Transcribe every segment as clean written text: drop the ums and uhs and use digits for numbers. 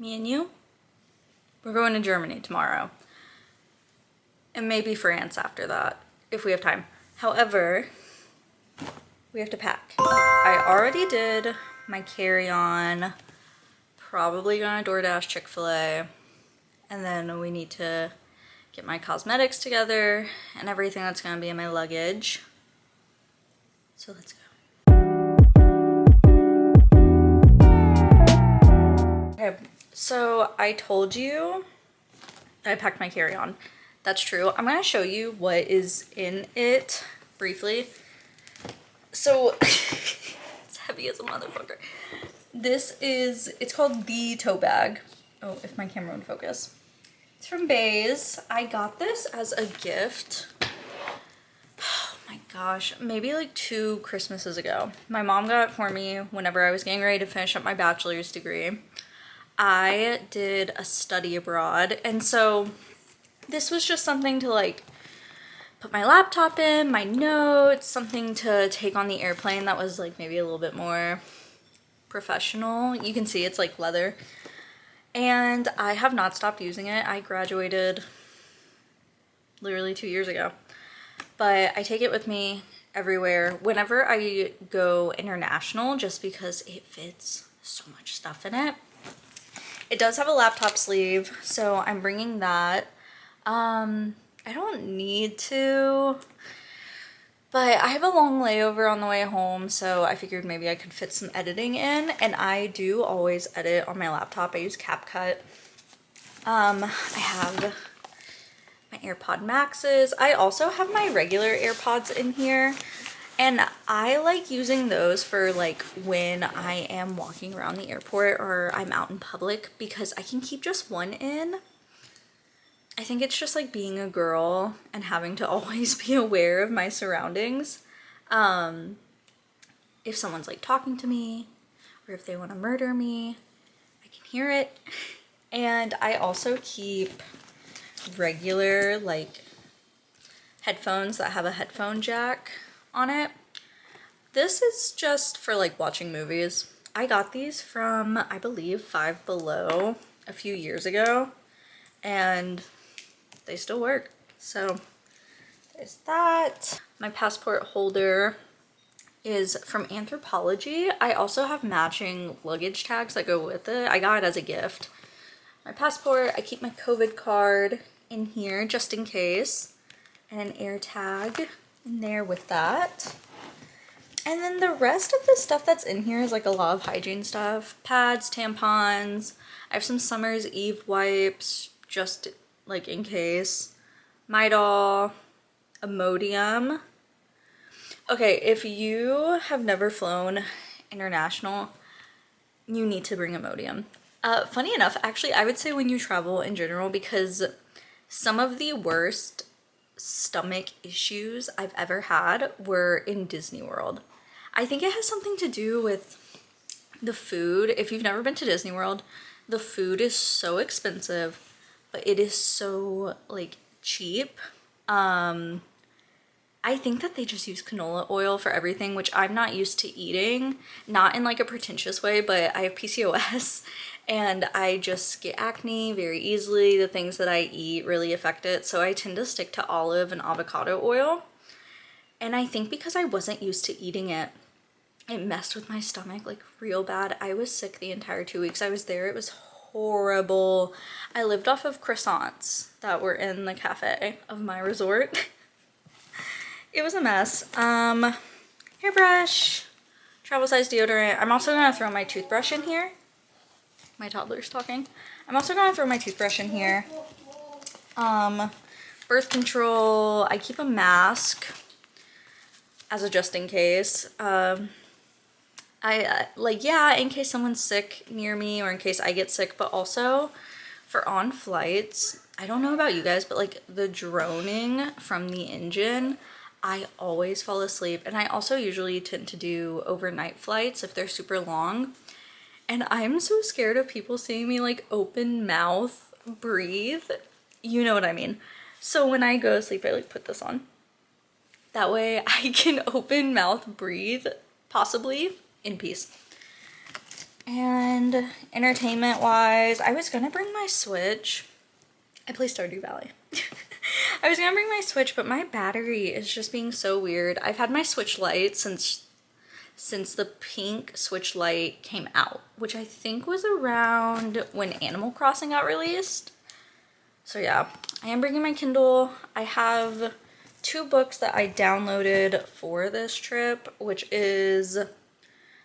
Me and you, we're going to Germany tomorrow. And maybe France after that, if we have time. However, we have to pack. I already did my carry-on, probably gonna DoorDash Chick-fil-A, and then we need to get my cosmetics together and everything that's gonna be in my luggage. So let's go. Okay, so I told you I packed my carry-on. That's true. I'm gonna show you what is in it briefly. So it's heavy as a motherfucker. It's called the tote bag. Oh, if my camera would focus. It's from Baze. I got this as a gift. Oh my gosh, maybe like 2 Christmases ago. My mom got it for me whenever I was getting ready to finish up my bachelor's degree. I did a study abroad, and so this was just something to like put my laptop in, my notes, something to take on the airplane that was like maybe a little bit more professional. You can see it's like leather. And I have not stopped using it. I graduated literally 2 years ago. But I take it with me everywhere whenever I go international just because it fits so much stuff in it. It does have a laptop sleeve, so I'm bringing that. I don't need to, but I have a long layover on the way home, so I figured maybe I could fit some editing in, and I do always edit on my laptop. I use CapCut. I have my AirPod Maxes. I also have my regular AirPods in here, and I like using those for like when I am walking around the airport or I'm out in public because I can keep just one in. I think it's just like being a girl and having to always be aware of my surroundings. If someone's like talking to me or if they want to murder me, I can hear it. And I also keep regular like headphones that have a headphone jack on it. This is just for like watching movies. I got these from, I believe, Five Below a few years ago, and they still work. So there's that. My passport holder is from Anthropologie. I also have matching luggage tags that go with it. I got it as a gift. My passport, I keep my COVID card in here just in case, and an air tag in there with that. And then the rest of the stuff that's in here is like a lot of hygiene stuff. Pads, tampons. I have some Summer's Eve wipes just like in case. Midol, Imodium. Okay, if you have never flown international, you need to bring Imodium. Funny enough, actually, I would say when you travel in general, because some of the worst stomach issues I've ever had were in Disney World. I think it has something to do with the food. If you've never been to Disney World, the food is so expensive, but it is so like cheap. I think that they just use canola oil for everything, which I'm not used to eating, not in like a pretentious way, but I have PCOS and I just get acne very easily. The things that I eat really affect it. So I tend to stick to olive and avocado oil. And I think because I wasn't used to eating it, it messed with my stomach like real bad. I was sick the entire 2 weeks I was there. It was horrible. I lived off of croissants that were in the cafe of my resort. It was a mess. Hairbrush, travel size deodorant. I'm also gonna throw my toothbrush in here. My toddler's talking. I'm also gonna throw my toothbrush in here. Birth control. I keep a mask as a just in case. In case someone's sick near me or in case I get sick, but also for on flights. I don't know about you guys, but like the droning from the engine, I always fall asleep. And I also usually tend to do overnight flights if they're super long. And I'm so scared of people seeing me like open mouth breathe. You know what I mean. So when I go to sleep, I like put this on. That way I can open mouth breathe, possibly in peace. And entertainment wise, I was gonna bring my Switch. I play Stardew Valley. I was gonna bring my Switch, but my battery is just being so weird. I've had my Switch Lite since the pink Switch Lite came out, which I think was around when Animal Crossing got released. So yeah, I am bringing my Kindle. I have 2 books that I downloaded for this trip, which is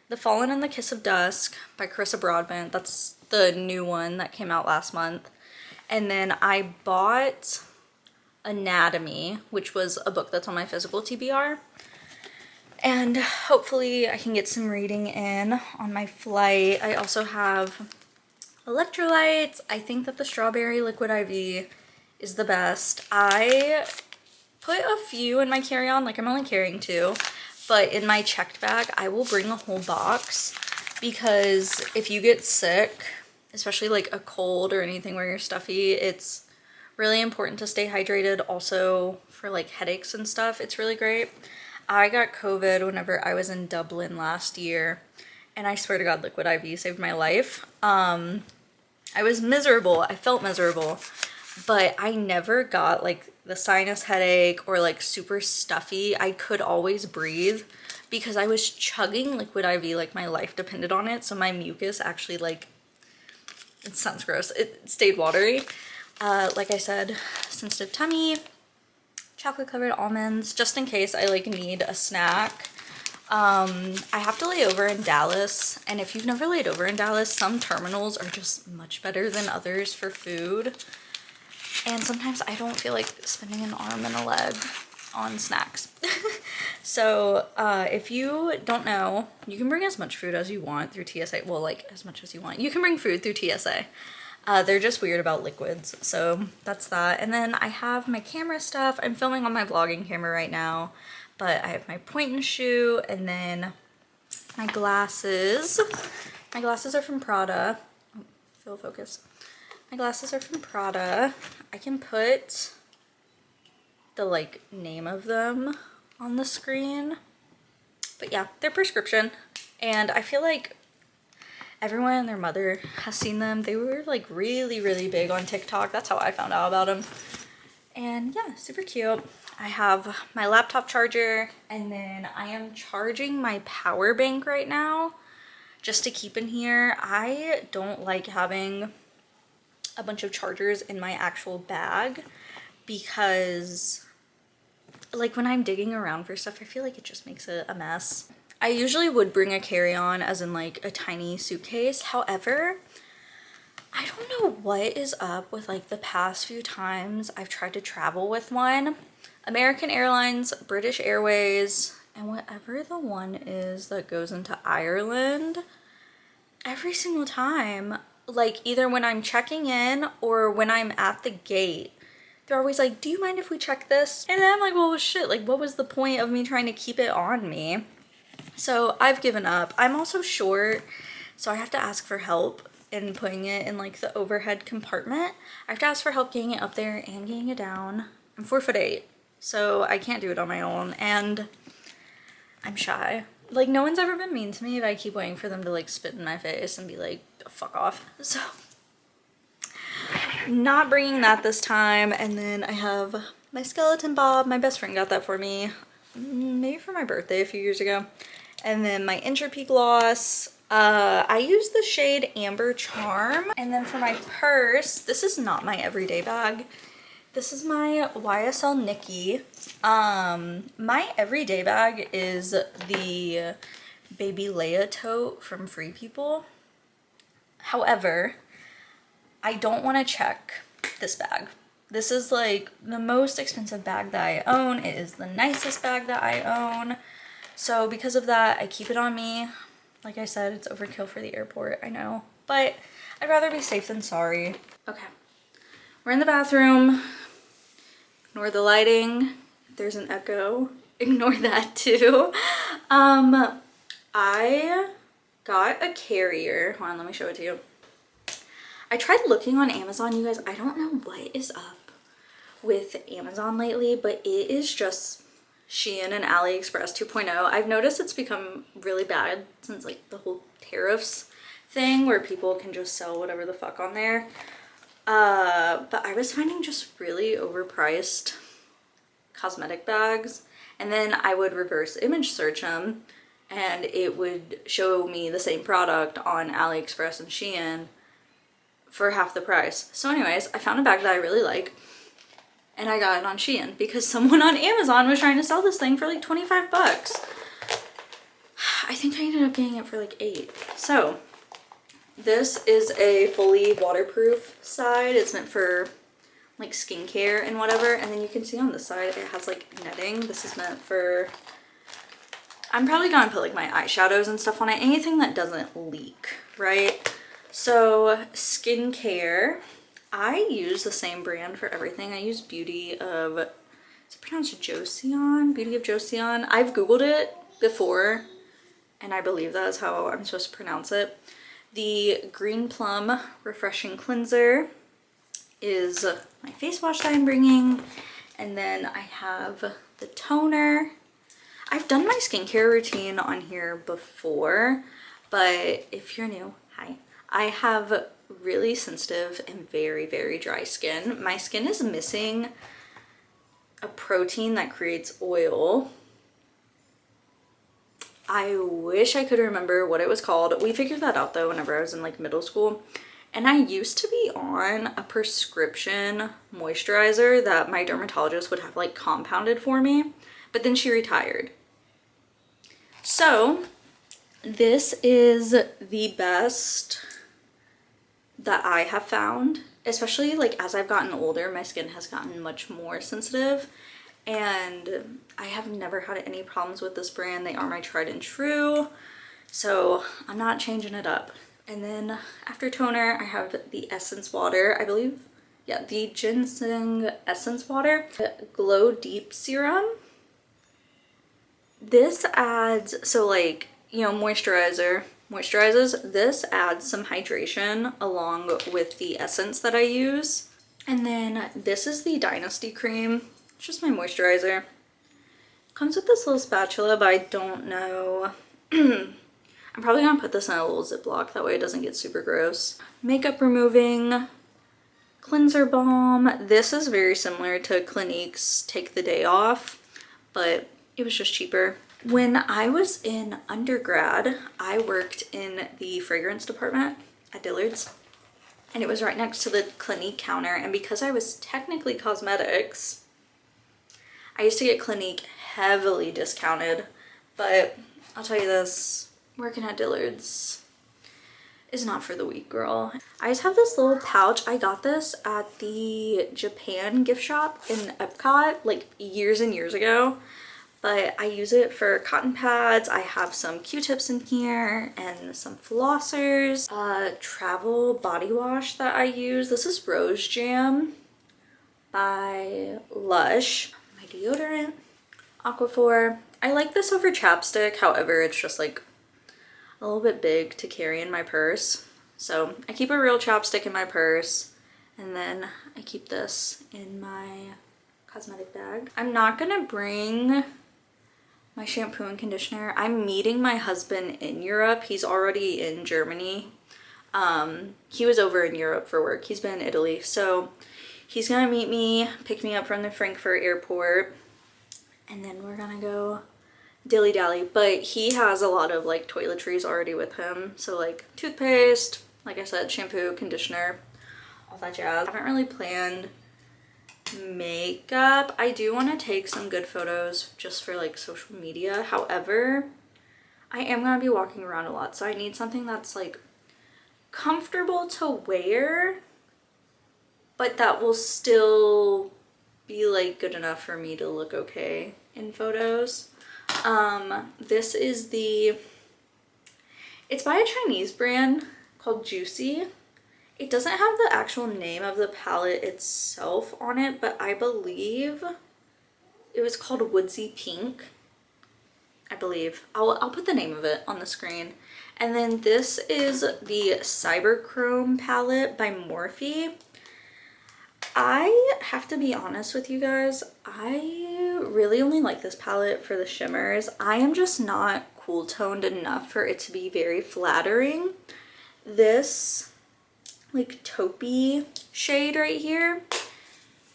The Fallen and the Kiss of Dusk by Carissa Broadbent. That's the new one that came out last month. And then I bought Anatomy, which was a book that's on my physical TBR. And hopefully I can get some reading in on my flight. I also have electrolytes. I think that the strawberry liquid IV is the best. I put a few in my carry-on, like I'm only carrying 2, but in my checked bag, I will bring a whole box because if you get sick, especially like a cold or anything where you're stuffy, it's really important to stay hydrated. Also for like headaches and stuff, it's really great. I got COVID whenever I was in Dublin last year, and I swear to God, liquid IV saved my life. I was miserable. I felt miserable, but I never got like the sinus headache or like super stuffy. I could always breathe because I was chugging liquid IV like my life depended on it. So my mucus actually, like, it sounds gross, it stayed watery. Like I said, sensitive tummy, chocolate covered almonds, just in case I like need a snack. I have to lay over in Dallas, and if you've never laid over in Dallas, some terminals are just much better than others for food. And sometimes I don't feel like spending an arm and a leg on snacks. So if you don't know, you can bring as much food as you want through TSA. Well, like as much as you want. You can bring food through TSA. They're just weird about liquids. So that's that. And then I have my camera stuff. I'm filming on my vlogging camera right now. But I have my point and shoot, and then my glasses. My glasses are from Prada. Oh, fill focus. My glasses are from Prada. I can put the like name of them on the screen. But yeah, they're prescription. And I feel like everyone and their mother has seen them. They were like really, really big on TikTok. That's how I found out about them. And yeah, super cute. I have my laptop charger, and then I am charging my power bank right now just to keep in here. I don't like having a bunch of chargers in my actual bag because like when I'm digging around for stuff, I feel like it just makes it a mess. I usually would bring a carry-on as in like a tiny suitcase. However, I don't know what is up with like the past few times I've tried to travel with one. American Airlines, British Airways, and whatever the one is that goes into Ireland, every single time, like either when I'm checking in or when I'm at the gate, they're always like, do you mind if we check this? And I'm like, well, shit, like what was the point of me trying to keep it on me? So I've given up. I'm also short, so I have to ask for help in putting it in like the overhead compartment. I have to ask for help getting it up there and getting it down. I'm 4'8", so I can't do it on my own, and I'm shy. Like no one's ever been mean to me, but I keep waiting for them to like spit in my face and be like, fuck off. So not bringing that this time. And then I have my skeleton bob. My best friend got that for me maybe for my birthday a few years ago. And then my Entropy gloss. I use the shade Amber Charm. And then for my purse, this is not my everyday bag. This is my YSL Nikki. My everyday bag is the Baby Leia tote from Free People. However, I don't want to check this bag. This is like the most expensive bag that I own. It is the nicest bag that I own. So because of that, I keep it on me. Like I said, it's overkill for the airport, I know. But I'd rather be safe than sorry. Okay, we're in the bathroom. Ignore the lighting. There's an echo. Ignore that too. I got a carrier. Hold on, let me show it to you. I tried looking on Amazon, you guys. I don't know what is up with Amazon lately, but it is just Shein and AliExpress 2.0. I've noticed it's become really bad since like the whole tariffs thing where people can just sell whatever the fuck on there. But I was finding just really overpriced cosmetic bags, and then I would reverse image search them and it would show me the same product on AliExpress and Shein for half the price. So anyways, I found a bag that I really like and I got it on Shein because someone on Amazon was trying to sell this thing for like 25 bucks. I think I ended up getting it for like 8. So this is a fully waterproof side. It's meant for like skincare and whatever. And then you can see on the side it has like netting. This is meant for, I'm probably gonna put like my eyeshadows and stuff on it. Anything that doesn't leak, right? So skincare, I use the same brand for everything. I use Beauty of, is it pronounced Joseon? Beauty of Joseon. I've Googled it before and I believe that is how I'm supposed to pronounce it. The Green Plum Refreshing Cleanser is my face wash that I'm bringing. And then I have the toner. I've done my skincare routine on here before, but if you're new, hi. I have really sensitive and very, very dry skin. My skin is missing a protein that creates oil. I wish I could remember what it was called. We figured that out though whenever I was in like middle school. And I used to be on a prescription moisturizer that my dermatologist would have like compounded for me, but then she retired. So this is the best that I have found, especially like as I've gotten older, my skin has gotten much more sensitive and I have never had any problems with this brand. They are my tried and true, so I'm not changing it up. And then after toner, I have the Essence water, I believe. Yeah, the Ginseng Essence water. The Glow Deep Serum. This adds, so like, you know, moisturizes. This adds some hydration along with the essence that I use. And then this is the Dynasty cream. It's just my moisturizer. Comes with this little spatula, but I don't know. I'm probably gonna put this in a little Ziploc, that way it doesn't get super gross. Makeup removing cleanser balm. This is very similar to Clinique's Take the Day Off, but it was just cheaper. When I was in undergrad, I worked in the fragrance department at Dillard's, and it was right next to the Clinique counter. And because I was technically cosmetics, I used to get Clinique heavily discounted, but I'll tell you this, working at Dillard's is not for the weak, girl. I just have this little pouch. I got this at the Japan gift shop in Epcot like years and years ago, but I use it for cotton pads. I have some Q-tips in here and some flossers. Travel body wash that I use. This is Rose Jam by Lush. My deodorant, Aquaphor. I like this over chapstick, however, it's just like a little bit big to carry in my purse. So I keep a real chapstick in my purse, and then I keep this in my cosmetic bag. I'm not gonna bring my shampoo and conditioner. I'm meeting my husband in Europe. He's already in Germany. He was over in Europe for work. He's been in Italy. So he's gonna meet me, pick me up from the Frankfurt airport, and then we're gonna go dilly-dally. But he has a lot of like toiletries already with him. So like toothpaste, like I said, shampoo, conditioner, all that jazz. I haven't really planned makeup. I do want to take some good photos just for like social media. However, I am going to be walking around a lot, so I need something that's like comfortable to wear, but that will still be like good enough for me to look okay in photos. This is it's by a Chinese brand called Juicy. It doesn't have the actual name of the palette itself on it, but I believe it was called Woodsy Pink. I believe. I'll put the name of it on the screen. And then this is the Cyberchrome palette by Morphe. I have to be honest with you guys, I really only like this palette for the shimmers. I am just not cool toned enough for it to be very flattering. This like taupey shade right here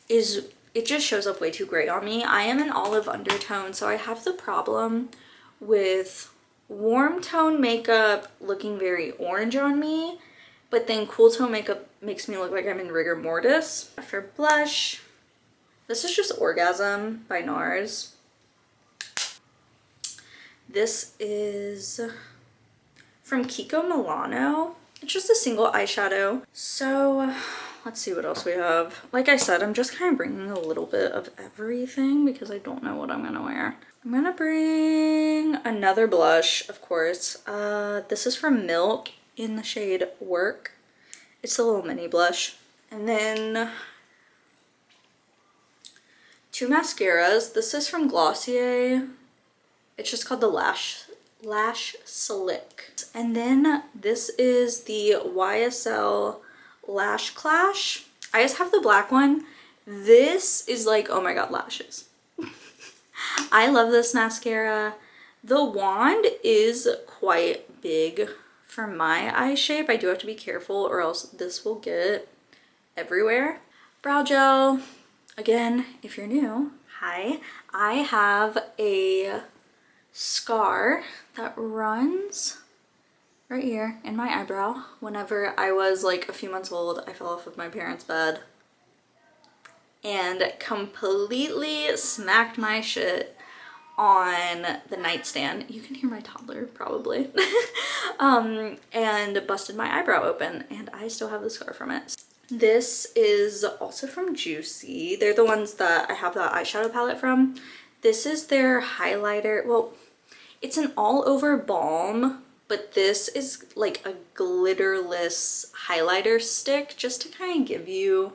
it just shows up way too gray on me. I am an olive undertone, so I have the problem with warm tone makeup looking very orange on me, but then cool tone makeup makes me look like I'm in rigor mortis. For blush, this is just Orgasm by NARS. This is from Kiko Milano. It's just a single eyeshadow. So let's see what else we have. Like I said, I'm just kind of bringing a little bit of everything because I don't know what I'm gonna wear. I'm gonna bring another blush, of course. This is from Milk in the shade Work. It's a little mini blush. And then 2 mascaras. This is from Glossier. It's just called the Lash Slick. And then this is the YSL Lash Clash. I just have the black one. This is like, oh my god, lashes. I love this mascara. The wand is quite big for my eye shape. I do have to be careful or else this will get everywhere. Brow gel. Again, if you're new, hi. I have a scar that runs right here in my eyebrow. Whenever I was like a few months old, I fell off of my parents' bed and completely smacked my shit on the nightstand. You can hear my toddler probably. And busted my eyebrow open, and I still have the scar from it. This is also from Juicy. They're the ones that I have the eyeshadow palette from. This is their highlighter. Well, it's an all-over balm, but this is like a glitterless highlighter stick just to kind of give you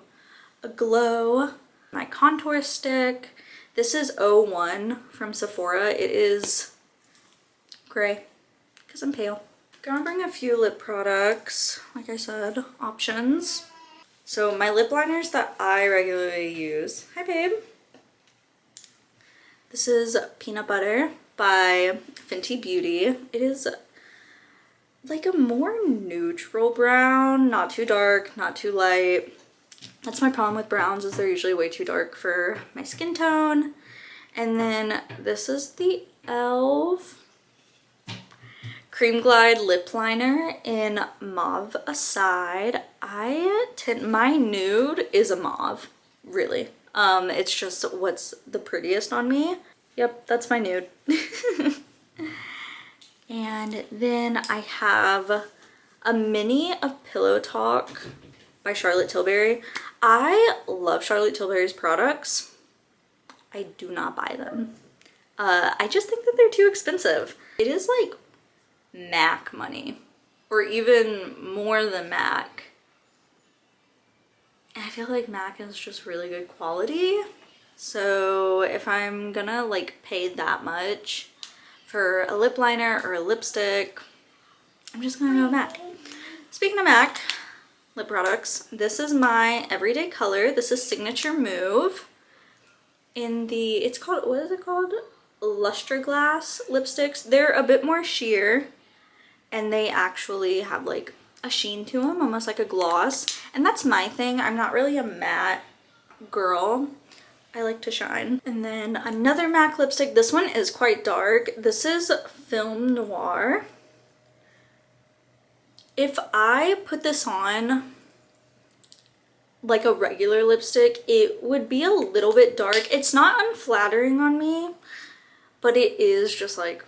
a glow. My contour stick. This is 01 from Sephora. It is gray because I'm pale. Gonna bring a few lip products, like I said, options. So my lip liners that I regularly use. Hi, babe. This is Peanut Butter by Fenty Beauty. It is like a more neutral brown, not too dark, not too light. That's my problem with browns, is they're usually way too dark for my skin tone. And then this is the e.l.f. Cream Glide lip liner in Mauve Aside. My nude is a mauve, really. It's just what's the prettiest on me. Yep, that's my nude. And then I have a mini of Pillow Talk by Charlotte Tilbury. I love Charlotte Tilbury's products. I do not buy them. I just think that they're too expensive. It is like MAC money, or even more than MAC. And I feel like MAC is just really good quality. So if I'm gonna like pay that much for a lip liner or a lipstick, I'm just gonna go MAC. Speaking of MAC lip products, this is my everyday color. This is Signature Move in the, it's called, what is it called? Lustre Glass lipsticks. They're a bit more sheer and they actually have like a sheen to them, almost like a gloss. And that's my thing. I'm not really a matte girl. I like to shine. And then another MAC lipstick. This one is quite dark. This is Film Noir. If I put this on like a regular lipstick, it would be a little bit dark. It's not unflattering on me, but it is just like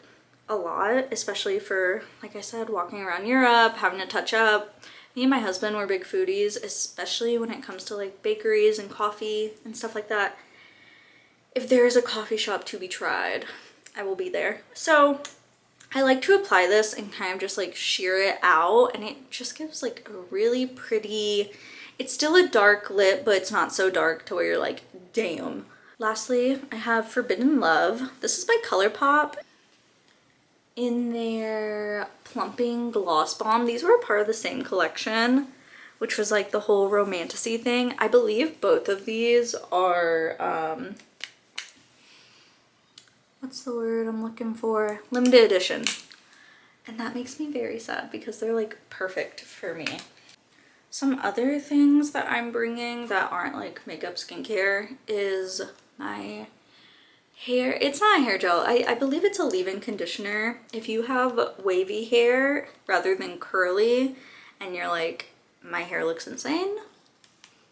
a lot, especially for, like I said, walking around Europe, having to touch up. Me and my husband were big foodies, especially when it comes to like bakeries and coffee and stuff like that. If there is a coffee shop to be tried, I will be there. So I like to apply this and kind of just like sheer it out, and it just gives like a really pretty, it's still a dark lip, but it's not so dark to where you're like, damn. Lastly, I have Forbidden Love. This is by ColourPop in their Plumping Gloss Bomb. These were a part of the same collection, which was like the whole romantasy thing. I believe both of these are, what's the word I'm looking for? Limited edition. And that makes me very sad because they're like perfect for me. Some other things that I'm bringing that aren't like makeup skincare is my hair. It's not a hair gel. I believe it's a leave-in conditioner. If you have wavy hair rather than curly and you're like, my hair looks insane,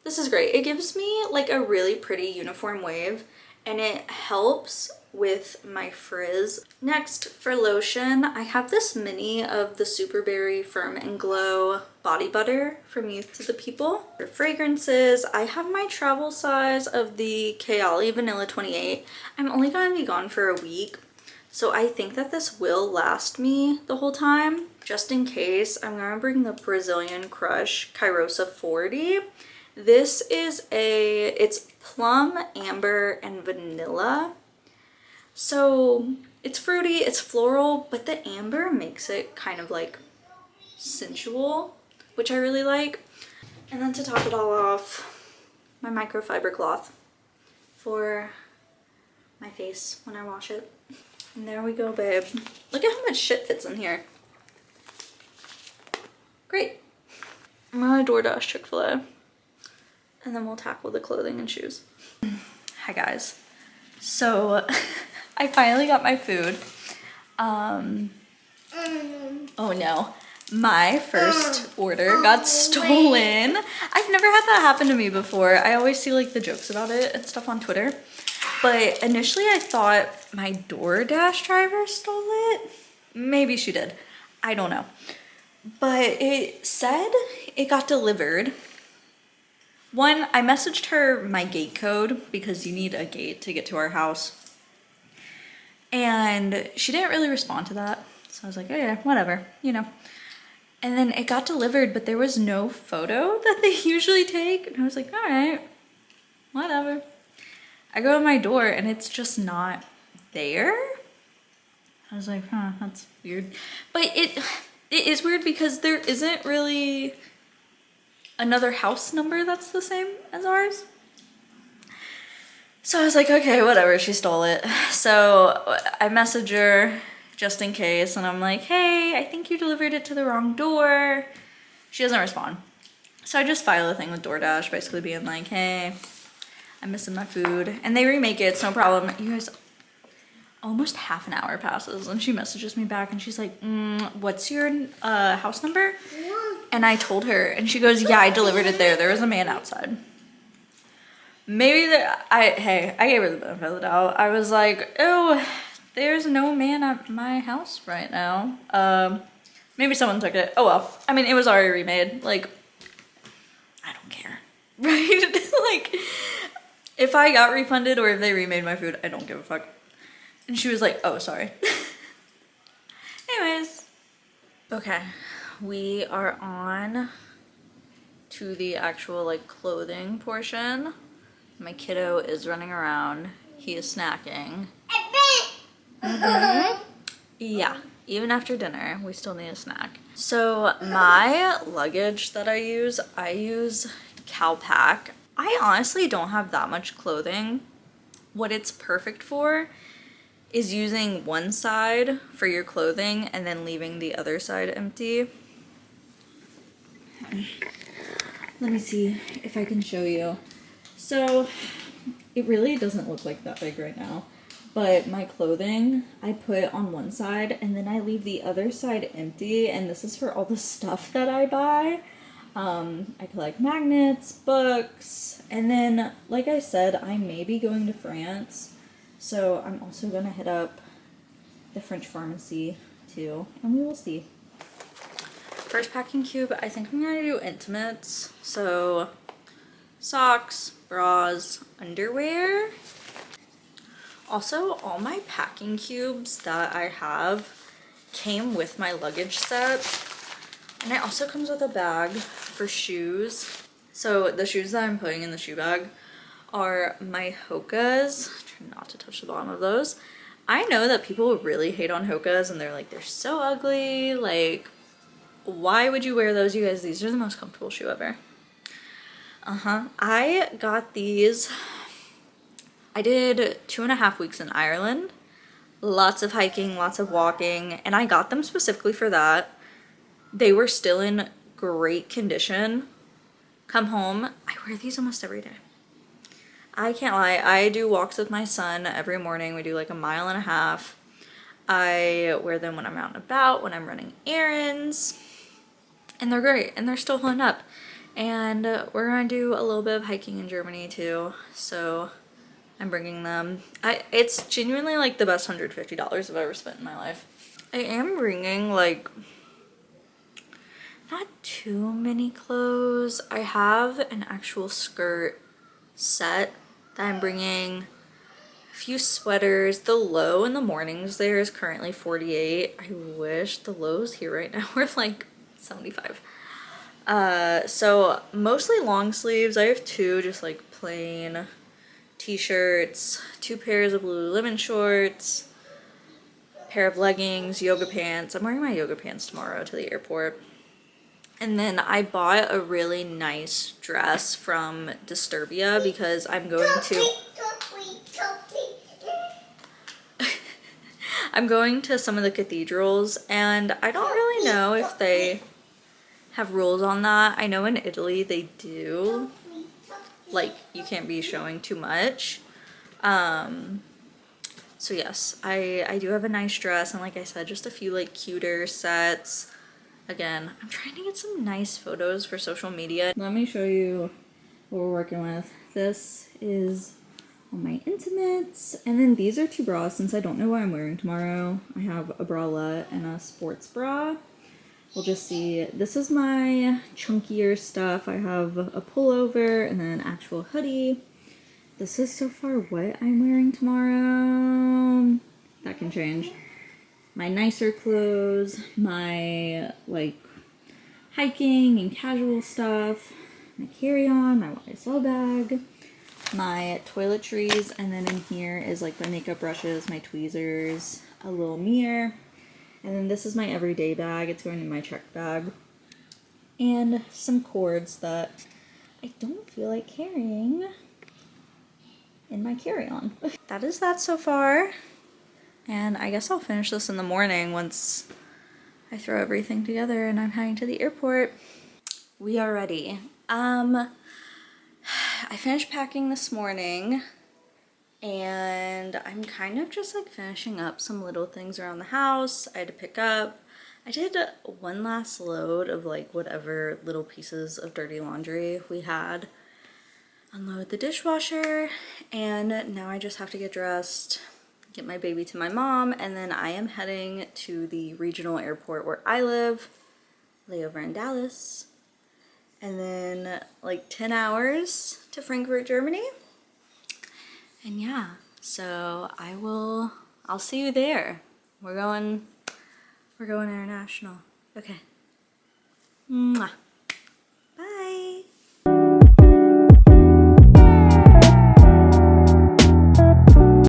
this is great. It gives me like a really pretty uniform wave and it helps with my frizz. Next, for lotion, I have this mini of the Superberry Firm and Glow body butter from Youth to the People. For fragrances, I have my travel size of the Kayali Vanilla 28. I'm only gonna be gone for a week, so I think that this will last me the whole time. Just in case, I'm gonna bring the Brazilian Crush Kairosa 40. This is it's plum, amber, and vanilla. So it's fruity, it's floral, but the amber makes it kind of like sensual, which I really like. And then to top it all off, my microfiber cloth for my face when I wash it. And there we go, babe. Look at how much shit fits in here. Great. I'm gonna DoorDash Chick-fil-A. And then we'll tackle the clothing and shoes. Hi guys. So I finally got my food. Oh no. My first order got stolen. I've never had that happen to me before. I always see like the jokes about it and stuff on Twitter. But initially I thought my DoorDash driver stole it. Maybe she did. I don't know. But it said it got delivered. One, I messaged her my gate code because you need a gate to get to our house. And she didn't really respond to that. So I was like, oh yeah, whatever, you know. And then it got delivered, but there was no photo that they usually take. And I was like, all right, whatever. I go to my door and it's just not there. I was like, huh, that's weird. But it is weird because there isn't really another house number that's the same as ours. So I was like, okay, whatever, she stole it. So I message her just in case and I'm like, hey, I think you delivered it to the wrong door. She doesn't respond. So I just file a thing with DoorDash basically being like, hey, I'm missing my food. And they remake it, it's no problem. You guys, almost half an hour passes and she messages me back and she's like, what's your house number? And I told her and she goes, yeah, I delivered it there. There was a man outside. Maybe I gave her the benefit of the doubt. I was like, oh, there's no man at my house right now. Maybe someone took it. Oh well. I mean, it was already remade. Like, I don't care. Right? Like, if I got refunded or if they remade my food, I don't give a fuck. And she was like, oh, sorry. Anyways. Okay. We are on to the actual like clothing portion. My kiddo is running around. He is snacking. Yeah, even after dinner, we still need a snack. So my luggage that I use Calpak. I honestly don't have that much clothing. What it's perfect for is using one side for your clothing and then leaving the other side empty. Let me see if I can show you. So it really doesn't look like that big right now, but my clothing I put on one side and then I leave the other side empty, and this is for all the stuff that I buy. I collect magnets, books, and then like I said, I may be going to France, so I'm also gonna hit up the French pharmacy too, and we will see. First packing cube, I think I'm gonna do intimates, so socks, bras, underwear. Also, all my packing cubes that I have came with my luggage set. And it also comes with a bag for shoes. So the shoes that I'm putting in the shoe bag are my Hoka's. Try not to touch the bottom of those. I know that people really hate on Hoka's and they're like, they're so ugly. Like, why would you wear those? You guys, these are the most comfortable shoe ever. I got these. I did 2.5 weeks in Ireland. lots of hiking, lots of walking, and I got them specifically for that. They were still in great condition. Come home, I wear these almost every day. I can't lie, I do walks with my son every morning. We do like a mile and a half. I wear them when I'm out and about, when I'm running errands, and they're great, and they're still holding up. And we're gonna do a little bit of hiking in Germany too, so I'm bringing them. It's genuinely like the best $150 I've ever spent in my life. I am bringing like not too many clothes. I have an actual skirt set that I'm bringing, a few sweaters. The low in the mornings there is currently 48. I wish the lows here right now were like 75. So mostly long sleeves. I have two just like plain t-shirts, two pairs of Lululemon shorts, pair of leggings, yoga pants. I'm wearing my yoga pants tomorrow to the airport. And then I bought a really nice dress from Disturbia because I'm going to I'm going to some of the cathedrals, and I don't really know if they have rules on that. I know in Italy they do. Like, you can't be showing too much. So yes, I do have a nice dress, and like I said, just a few like cuter sets. Again, I'm trying to get some nice photos for social media. Let me show you what we're working with. This is all my intimates, and then these are two bras since I don't know what I'm wearing tomorrow. I have a bralette and a sports bra. We'll just see. This is my chunkier stuff. I have a pullover and then an actual hoodie. This is so far what I'm wearing tomorrow. That can change. My nicer clothes, my like hiking and casual stuff, my carry-on, my YSL bag, my toiletries, and then in here is like my makeup brushes, my tweezers, a little mirror, and then this is my everyday bag. It's going in my check bag, and some cords that I don't feel like carrying in my carry-on. That is that so far, and I guess I'll finish this in the morning once I throw everything together and I'm heading to the airport. We are ready. I finished packing this morning, and I'm kind of just like finishing up some little things around the house I had to pick up. I did one last load of like whatever little pieces of dirty laundry we had, unload the dishwasher, and now I just have to get dressed, get my baby to my mom, and then I am heading to the regional airport where I live, layover in Dallas, and then like 10 hours to Frankfurt, Germany. And yeah, so I'll see you there. We're going international. Okay. Mwah.